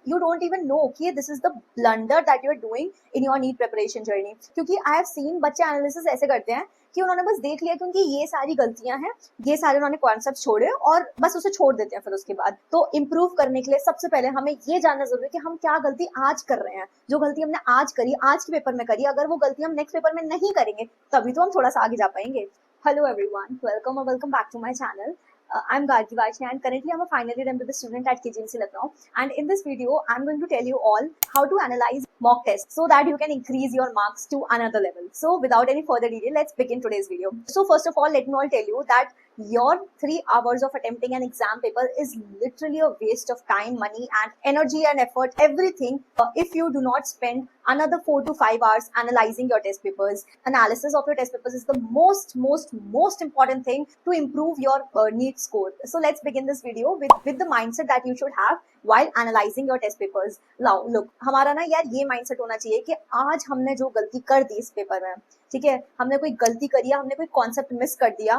you don't even know कि this is the blunder that you are doing in your NEET preparation journey. क्योंकि I have seen बच्चे analysis ऐसे करते हैं कि उन्होंने बस देख लिया क्योंकि ये सारी गलतियां हैं, ये सारे उन्होंने कॉन्सेप्ट छोड़े और बस उसे छोड़ देते हैं फिर उसके बाद। तो इम्प्रूव करने के लिए सबसे पहले हमें ये जानना जरूरी है कि हम क्या गलती आज कर रहे हैं। जो गलती हमने आज करी, आज के पेपर में करी, अगर वो गलती हम नेक्स्ट पेपर में नहीं करेंगे तभी तो हम थोड़ा सा आगे जा पाएंगे। Hello everyone, welcome back to my channel. I'm Gargi Vaishnav and currently I'm a final year MBBS student at KGMC Lucknow, and in this video I'm going to tell you all how to analyze mock tests so that you can increase your marks to another level. So without any further delay, let's begin today's video. So first of all, let me all tell you that your 3 hours of attempting an exam paper is literally a waste of time, money and energy and effort, everything, if you do not spend another 4 to 5 hours analyzing your test papers. Analysis of your test papers is the most important thing to improve your NEET score. So let's begin this video with the mindset that you should have while analyzing your test papers. Now look, हमारा ना यार ये mindset होना चाहिए कि आज हमने जो गलती कर दी इस पेपर में, ठीक है, हमने कोई गलती करी है, हमने कोई कॉन्सेप्ट मिस कर दिया,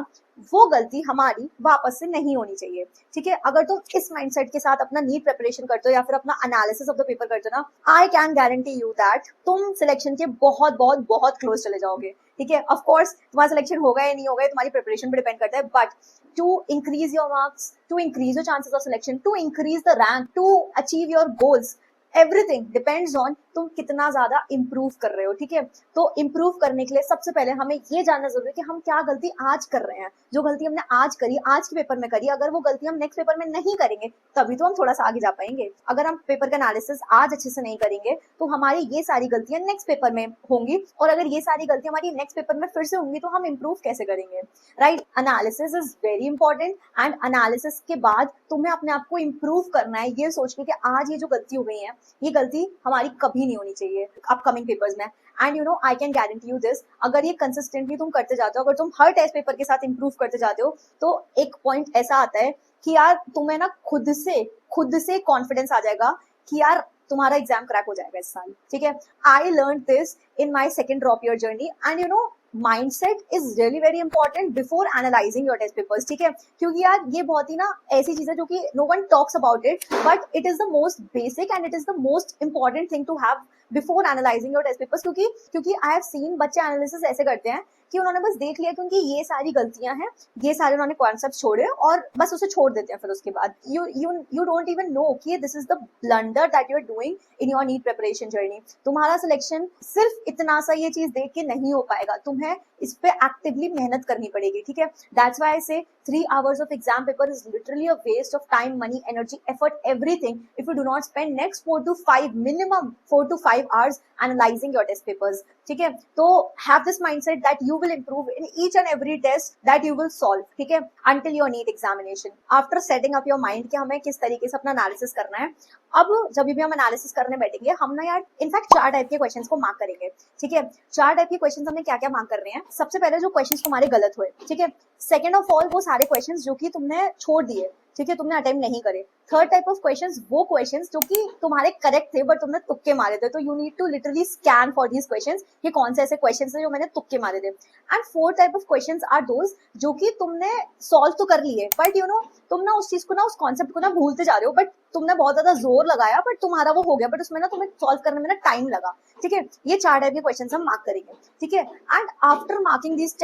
वो गलती हमारी वापस से नहीं होनी चाहिए, ठीक है। अगर तुम इस माइंडसेट के साथ अपना नीट प्रिपरेशन करते हो या फिर अपना एनालिसिस ऑफ द पेपर करते हो ना, I can guarantee you that तुम सिलेक्शन के बहुत क्लोज चले जाओगे, ठीक है। ऑफ कोर्स तुम्हारा सिलेक्शन होगा या नहीं होगा ये तुम्हारी प्रिपरेशन पे डिपेंड करता है, but to increase your marks, to increase your chances of selection, to increase the rank, to achieve your goals, everything depends on तुम कितना ज्यादा इंप्रूव कर रहे हो, ठीक है। तो इंप्रूव करने के लिए सबसे पहले हमें ये जानना जरूरी है कि हम क्या गलती आज कर रहे हैं। जो गलती हमने आज करी, आज के पेपर में करी, अगर वो गलती हम नेक्स्ट पेपर में नहीं करेंगे तभी तो हम थोड़ा सा आगे जा पाएंगे। अगर हम पेपर का एनालिसिस आज अच्छे से नहीं करेंगे तो हमारी ये सारी गलतियां नेक्स्ट पेपर में होंगी, और अगर ये सारी गलतियां हमारी नेक्स्ट पेपर में फिर से होंगी तो हम इंप्रूव कैसे करेंगे, right. Analysis is very important and analysis के बाद तुम्हें अपने आप को इंप्रूव करना है ये सोच के कि आज ये जो गलती हो गई है ये गलती हमारी कभी नहीं होनी चाहिए अपकमिंग पेपर्स में। And you know I can guarantee you this, अगर ये कंसिस्टेंटली तुम करते जाते हो, अगर तुम हर टेस्ट पेपर के साथ इंप्रूव करते जाते हो तो एक पॉइंट ऐसा आता है कि यार तुम्हें ना खुद से कॉन्फिडेंस आ जाएगा कि यार तुम्हारा एग्जाम क्रैक हो जाएगा इस साल, ठीक है। I learn this in my second drop year journey and you know mindset is really very important before analysing your test papers, ठीक है। क्योंकि यार ये बहुत ही ना ऐसी चीज है जो कि no one talks about it, but it is the most basic and it is the most important thing to have before analysing your test papers. क्योंकि आई हैव सीन बच्चे एनालिसिस ऐसे करते हैं कि उन्होंने बस देख लिया क्योंकि ये सारी गलतियां हैं, ये सारे उन्होंने कॉन्सेप्ट छोड़े और बस उसे छोड़ देते हैं फिर उसके बाद। यू डोंट इवन नो कि this is the blunder that you are doing in your NEET preparation journey. तुम्हारा सिलेक्शन सिर्फ इतना सा ये चीज देख के नहीं हो पाएगा, तुम्हें इस पे एक्टिवली मेहनत करनी पड़ेगी, ठीक है। दैट्स व्हाई आई से 3 hours of exam paper is literally a waste of time, money, energy, effort, everything if you do not spend next 4 to 5 minimum 4 to 5 hours analyzing your test papers, ठीक है। तो have this mindset that you will improve in each and every test that you will solve, ठीक है, until your NEET examination. After setting up your mind कि हमें किस तरीके से अपना एनालिसिस करना है, अब जब भी हम एनालिसिस करने बैठेंगे हम ना यार इनफैक्ट 4 टाइप के क्वेश्चंस को मार्क करेंगे, ठीक है। 4 टाइप के क्वेश्चंस हमने क्या क्या मार्क कर रहे हैं। सबसे पहले जो क्वेश्चंस तुम्हारे गलत हुए, ठीक है। सेकंड ऑफ ऑल वो सारे क्वेश्चंस जो कि तुमने छोड़ दिए, ठीक है, तुमने अटेम्प्ट नहीं करे। थर्ड टाइप ऑफ क्वेश्चंस वो क्वेश्चंस जो कि तुम्हारे करेक्ट थे बट तुमने तुक्के मारे थे, तो you need to literally scan for these questions कि कौन से ऐसे क्वेश्चंस हैं जो मैंने तुक्के मारे थे। And fourth type of questions are those जो कि तुमने सॉल्व तो कर लिए बट यू नो तुम ना उस चीज को ना उस कॉन्सेप्ट को ना भूलते जा रहे हो, बट तुमने बहुत ज्यादा जोर लगाया बट तुम्हारा वो हो गया, बट उसमें ना तुम्हें सॉल्व करने में ना टाइम लगा, ठीक है। ये 4 टाइप के क्वेश्चंस हम मार्क करेंगे, ठीक है। And after marking these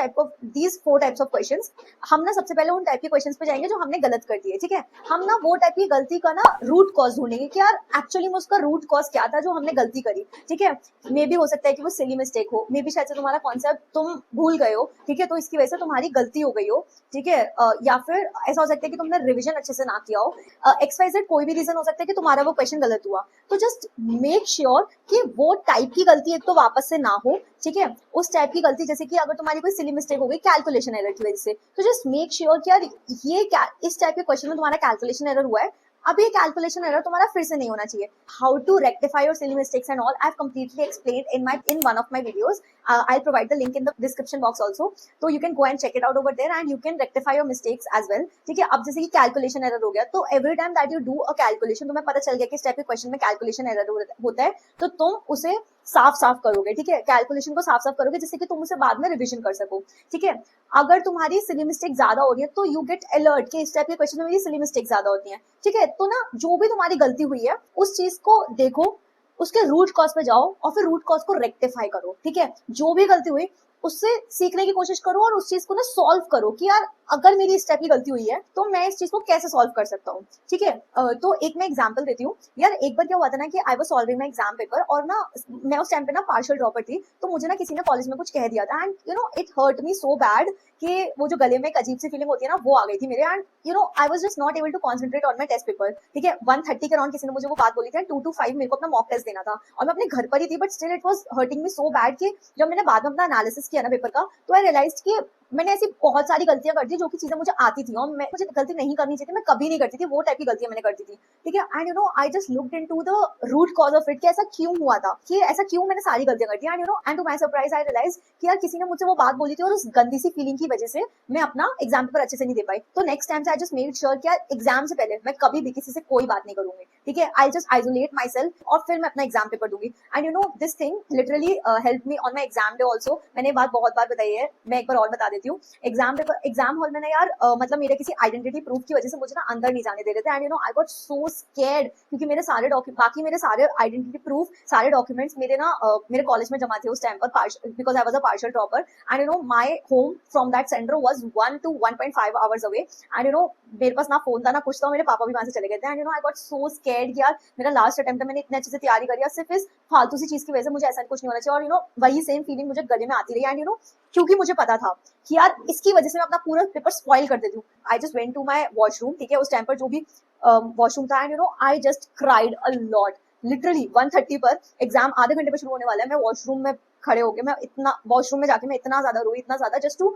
4 types of questions हम ना सबसे पहले उन टाइप के क्वेश्चंस पे जाएंगे जो हमने गलत कर दिए, ठीक है। हम ना वो टाइप की गलती का ना रूट कॉज ढूंढेंगे कि यार एक्चुअली में उसका रूट कॉज क्या था जो हमने गलती करी, ठीक है। मे भी हो सकता है कि वो सिली मिस्टेक हो, मे भी शायद से तुम्हारा कॉन्सेप्ट तुम भूल गए हो, ठीक है, तो इसकी वजह से तुम्हारी गलती हो गई हो, ठीक है। या फिर ऐसा हो सकता है कि तुमने रिविजन अच्छे से ना किया हो, XYZ कोई भी रीजन हो सकता है कि तुम्हारा वो क्वेश्चन गलत हुआ। तो जस्ट मेक श्योर कि वो टाइप की गलती एक तो वापस से ना हो, ठीक है। उस टाइप की गलती जैसे कि अगर तुम्हारी कोई सिली मिस्टेक हो गई कैलकुलेशन एरर की वजह से, तो जस्ट मेक श्योर कि यार ये इस टाइप के क्वेश्चन में तुम्हारा कैलकुलेशन एरर हुआ है, अब ये कैलकुलेशन एरर तुम्हारा फिर से नहीं होना चाहिए। How to rectify your silly mistakes and all I have completely explained in one of my videos. I'll provide the link in the description box also, so you can go and check it out over there and you can rectify your mistakes as well, ठीक है। अब जैसे कि calculation error हो गया तो every time that you do a calculation तुम्हें पता चल गया कि इस टाइप के क्वेश्चन में कैलकुलेशन एरर होता है, तो तुम उसे साफ करोगे, ठीक है। कैलकुलेशन को साफ करोगे जिससे कि तुम उसे बाद में रिवीजन कर सको, ठीक है। अगर तुम्हारी सिली मिस्टेक ज्यादा हो रही है तो यू गेट अलर्ट कि इस टाइप के क्वेश्चन में मेरी सिली मिस्टेक ज्यादा होती है, ठीक है। तो ना जो भी तुम्हारी गलती हुई है उस चीज को देखो, उसके रूट कॉज पे जाओ और फिर रूट कॉज को रेक्टिफाई करो, ठीक है। जो भी गलती हुई उससे सीखने की कोशिश करो और उस चीज को ना सॉल्व करो कि यार अगर मेरी इस टाइप की गलती हुई है तो मैं इस चीज को कैसे सॉल्व कर सकता हूँ, ठीक है। तो एक मैं एग्जांपल देती हूँ यार। एक बार क्या हुआ था ना कि I was solving my exam paper और ना मैं उस टाइम पे ना पार्शियल ड्रॉपर थी, तो मुझे ना किसी ने कॉलेज में कुछ कह दिया था and you know it hurt me so bad कि वो जो गले में एक अजीब सी फीलिंग होती है ना वो आ गई थी मेरे। And you know I was just not able to concentrate on my test paper, ठीक है। 1:30 के अराउंड किसी ने मुझे वो बात बोली थी, 2 to 5 मेरे को अपना मॉक टेस्ट देना था और मैं अपने घर पर ही थी, but still it was hurting me so bad कि जब मैंने बाद में अपना एनालिसिस किया ना पेपर का, तो आई रियलाइज्ड कि मैंने ऐसी बहुत सारी गलतियां कर दी जो कि चीजें मुझे आती थी और मुझे गलती नहीं करनी चाहिए थी, मैं कभी नहीं करती थी, वो टाइप की गलतियां मैंने करती थी, ठीक है। And you know I just looked into the root cause of it कि ऐसा क्यों हुआ था, कि ऐसा क्यों मैंने सारी गलतियां कर दी। And you know and to my surprise I realise कि यार किसी ने मुझसे वो बात बोली थी और उस गंदी सी फीलिंग की वजह से मैं अपना एग्जाम पेपर अच्छे से नहीं दे पाई। तो नेक्स्ट टाइम से आई जस्ट मेड श्योर कि यार एग्जाम से पहले मैं कभी भी किसी से कोई बात नहीं करूंगी, ठीक है। I just isolate my self और फिर मैं अपना एग्जाम पेपर दूंगी। And you no this thing literally help me on my exam day also. मैंने ये बात बहुत बार बताई है, मैं एक बार और बता देती हूँ। एग्जाम हॉल में ना यार मतलब मेरे किसी आइडेंटिटी प्रूफ की वजह से मुझे ना अंदर नहीं जाने दे रहे थे। And you know I got so scared क्योंकि मेरे सारे बाकी मेरे सारे आइडेंटिटी प्रूफ, सारे डॉक्यूमेंट्स मेरे ना मेरे कॉलेज में जमा थे उस टाइम पर, because I was a partial dropper. And you no my home from that centre was 1 to 1.5 hours away. And you no मेरे पास ना फोन था ना कुछ था, मेरे पापा भी वहां से चले गए थे। And you know I got so scared यार मेरा लास्ट अटेम्प्ट है, मैंने इतने अच्छे से तैयारी करी, सिर्फ इस फालतू सी चीज की वजह से मुझे ऐसा कुछ नहीं होना चाहिए। और यू नो वही सेम फीलिंग मुझे गले में आती रही। एंड यू नो क्योंकि मुझे पता था कि यार इसकी वजह से मैं अपना पूरा पेपर स्पॉइल कर देती हूँ, I just went to my washroom, ठीक है। उस टाइम पर जो भी वॉशरूम था, and you know I just cried a lot. Literally 1:30 पर एग्जाम आधे घंटे पे शुरू होने वाला है, मैं वॉशरूम में खड़े होके मैं इतना वॉशरूम में जाके मैं इतना ज्यादा रोई, इतना ज्यादा, just to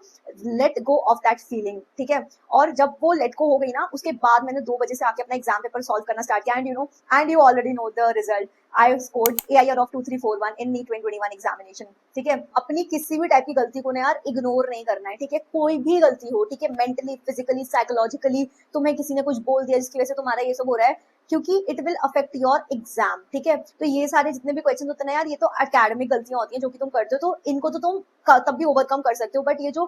let go of that feeling, ठीक है। और जब वो लेट गो हो गई ना उसके बाद मैंने 2 बजे से आके अपना एग्जाम पेपर सॉल्व करना स्टार्ट किया। And you already know the result, I scored AIR of 2341 in NEET 2021 examination, ठीक है। अपनी किसी भी टाइप की गलती को ना यार इग्नोर नहीं करना है, ठीक है। कोई भी गलती हो, ठीक है, मेंटली, फिजिकली, साइकोलॉजिकली तुम्हें किसी ने कुछ बोल दिया जिसकी वजह से तुम्हारा ये सब हो रहा है, क्योंकि it will affect your exam, ठीक है। तो ये सारे जितने भी क्वेश्चन होते हैं ना यार, ये तो एकेडमिक गलतियां होती हैं जो कि तुम करते हो, तो इनको तो तुम तब भी ओवरकम कर सकते हो, बट ये जो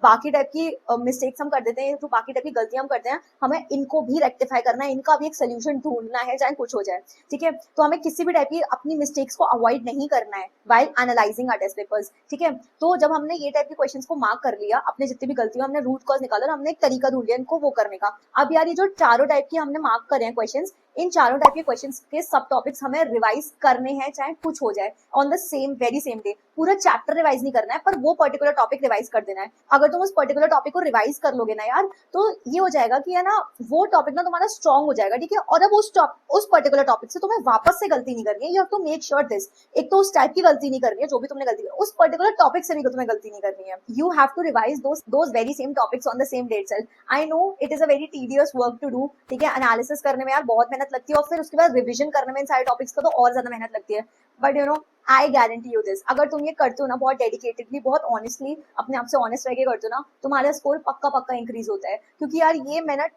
बाकी टाइप की मिस्टेक्स हम कर देते हैं, जो बाकी टाइप की गलतियां हम करते हैं, हमें इनको भी रेक्टिफाई करना है, इनका भी एक सोल्यूशन ढूंढना है, चाहे कुछ हो जाए, ठीक है। तो हमें किसी भी टाइप की अपनी मिस्टेक्स को अवॉइड नहीं करना है while analysing our test papers, ठीक है। तो जब हमने ये टाइप के क्वेश्चंस को मार्क कर लिया, अपने जितनी भी गलतियां, हमने रूट कॉज निकाला और हमने एक तरीका ढूंढ लिया इनको वो करने का। अब यार ये जो चारों टाइप की हमने मार्क करे हैं क्वेश्चंस, इन चारों टाइप के क्वेश्चंस के सब टॉपिक्स हमें रिवाइज करने हैं, चाहे कुछ हो जाए, on the same very same day. पूरा चैप्टर रिवाइज नहीं करना है, पर वो पर्टिकुलर टॉपिक रिवाइज कर देना है। अगर तुम उस पर्टिकुलर टॉपिक को रिवाइज कर लोगे ना यार, तो ये हो जाएगा कि है ना वो टॉपिक ना तुम्हारा स्ट्रॉन्ग हो जाएगा, ठीक है। और अब उस पर्टिकुलर टॉपिक से तुम्हें वापस से गलती नहीं करनी है, you have to make sure this. एक तो उस टाइप की गलती नहीं करनी है जो भी तुमने गलती, उस पर्टिकुलर टॉपिक से भी तुम्हें गलती नहीं करनी है। You have to revise those very same topics on the same day itself. I know it is a very tedious work to do, ठीक है। एनालिसिस करने में यार बहुत मेहनत लगती है और फिर उसके बाद रिविजन करने में इन सारे टॉपिक्स का तो और ज्यादा मेहनत लगती है, but you know I guarantee you this, अगर तुम ये करते हो ना बहुत डेडिकेटेडली, बहुत ऑनेस्टली, अपने आप से ऑनेस्ट रह के करते हो ना, तुम्हारा स्कोर पक्का पक्का इंक्रीज होता है। क्योंकि यार ये मेहनत,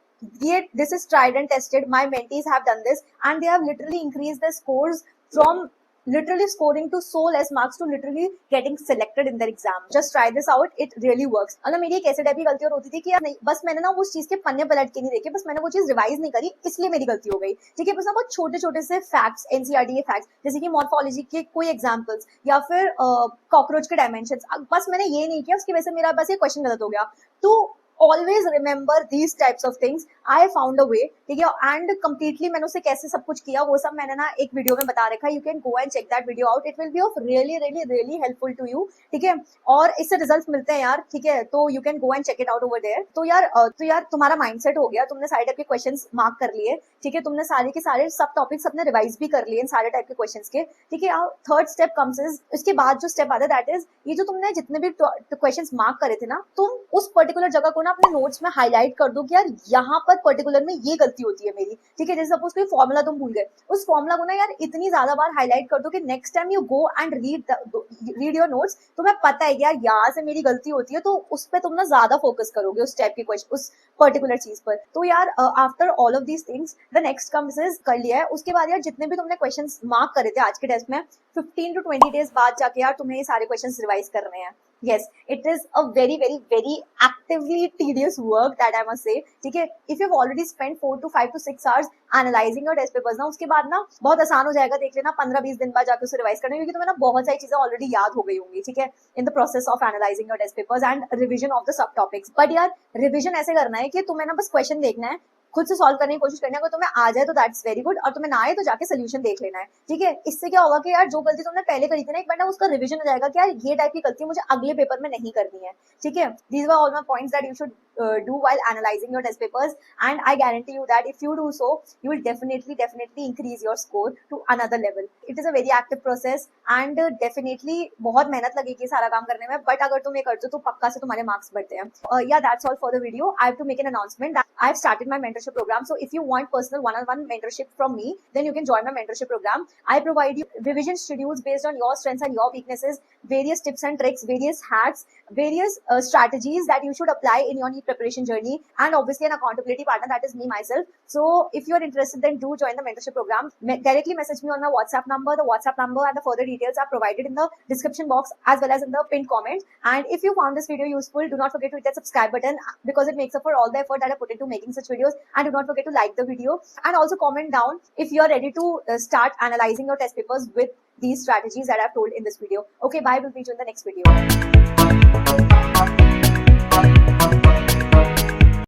ये this is tried and tested, my mentees have done this and they have literally increased their scores from literally scoring to so less marks to literally getting selected in their exam. Just try this out, it really works. मतलब मेरी एक ऐसे type की गलती और होती थी कि यार नहीं, बस मैंने ना उस चीज के पन्ने पलट के नहीं देखे, बस मैंने वो चीज रिवाइज नहीं करी, इसलिए मेरी गलती हो गई, ठीक है। बस ना बहुत छोटे छोटे से फैक्ट्स, एनसीईआरटी के फैक्ट्स, जैसे कि मॉर्फोलॉजी के कोई एग्जांपल्स या फिर कॉकरोच के डायमेंशंस, बस मैंने ये नहीं किया, उसकी वजह से मेरा बस ये क्वेश्चन गलत हो गया। तो always remember these types of things, I found a way, ठीक है। एंड कंप्लीटली मैंने उसे कैसे सब कुछ किया वो सब मैंने ना एक वीडियो में बता रखा है, you can go and check that video out, it will be of really really really helpful to you, ठीक है। और इससे रिजल्ट मिलते हैं यार, ठीक है, तो you can go and check it out over there. तो यार तुम्हारा माइंडसेट हो गया, तुमने सारे टाइप के क्वेश्चंस मार्क कर लिए, ठीक है, तुमने सारे के सारे सब टॉपिक्स अपने रिवाइज भी कर लिए इन सारे टाइप के क्वेश्चंस के, ठीक है। थर्ड स्टेप कम्स इज, इसके बाद जो स्टेप आता है दैट इज, ये जो तुमने जितने भी क्वेश्चंस मार्क करे थे ना, तुम उस पर्टिकुलर जगह को ना अपने नोट्स में हाईलाइट कर दो कि यार यहाँ पर पर्टिकुलर में ये गलती होती है मेरी, ठीक है। जैसे सपोज कोई फॉर्मूला तुम भूल गए, उस फॉर्मूला को ना यार इतनी ज्यादा बार हाईलाइट कर दो कि next time you go and read your notes, तुम्हें पता है कि यार यहाँ से मेरी गलती होती है, तो उस पर तुम ना ज्यादा फोकस करोगे उस टाइप के क्वेश्चन, उस पर्टिकुलर चीज पर। तो यार after all of these things the next comes is, कर लिया है उसके बाद यार जितने भी तुमने क्वेश्चन मार्क करे थे आज के टेस्ट में, 15 to 20 days बाद जाके यार तुम्हें ये सारे क्वेश्चन रिवाइज करने हैं। Yes, it is a very, very, very actively tedious work that I must say. ठीक है, if you've already spent 4 to 5 to 6 hours analysing your test papers ना, उसके बाद ना बहुत आसान हो जाएगा, देख लेना 15-20 दिन बाद जाकर उसे रिवाइज करना, क्योंकि तुम्हें ना बहुत सारी चीजें ऑलरेडी याद हो गई होंगी, ठीक है, in the process of analysing your test papers and revision of the sub topics. But यार रिविजन ऐसे करना है कि तुम्हें ना बस क्वेश्चन देखना है, खुद से सॉल्व करने की कोशिश करनी है, अगर तुम्हें आ जाए तो दैट्स वेरी गुड, और तुम्हें ना आए तो जाके सोल्यूशन देख लेना है, ठीक है। इससे क्या होगा कि यार जो गलती तुमने पहले करी थी ना, एक बार ना उसका रिवीजन हो जाएगा कि यार ये टाइप की गलती मुझे अगले पेपर में नहीं करनी है, ठीक है। These were all my points that you should do while analyzing your test papers, and I guarantee you that if you do so, you will definitely increase your score to another level. It is a very active process and definitely बहुत मेहनत लगेगी सारा काम करने में, but अगर तुम ये करते हो तो पक्का से तुम्हारे मार्क्स बढ़ते हैं। Yeah, that's all for the video. I have to make an announcement that I have started my mentorship program. So if you want personal one-on-one mentorship from me, then you can join my mentorship program. I provide you revision schedules based on your strengths and your weaknesses, various tips and tricks, various hacks, various strategies that you should apply in your NEET preparation journey, and obviously an accountability partner, that is me myself. So if you are interested, then do join the mentorship program. Directly message me on my WhatsApp number. The WhatsApp number and the further details are provided in the description box as well as in the pinned comment. And if you found this video useful, do not forget to hit that subscribe button, because it makes up for all the effort that I put into making such videos. And do not forget to like the video, and also comment down if you are ready to start analyzing your test papers with these strategies that I've told in this video. Okay, bye. We'll meet you in the next video.